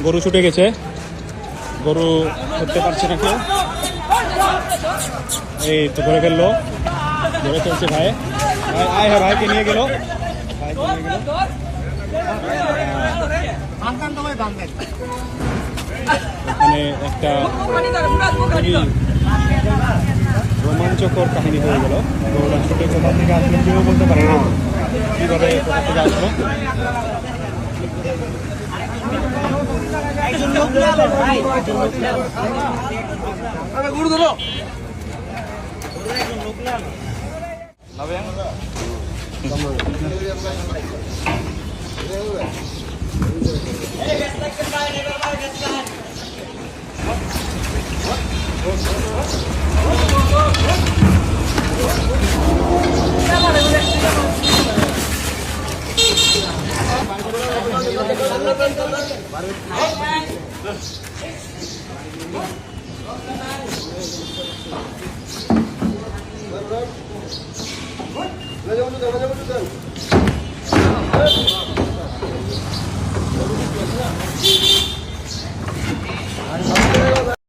গরু ছুটে গেছে, গরু ধরতে পারছে না কেউ। এই তো ধরে ফেললো, ধরে ফেলছে ভাই। ভাই হ্যাঁ, ভাইকে নিয়ে গেল, এখানে একটা রোমাঞ্চকর কাহিনী হয়ে গেল। গরুটা ছুটে কোথা থেকে আসলো কেউ বলতে পারে না, কিভাবে কোথা থেকে আসলো। গরু ধরো ले जाओ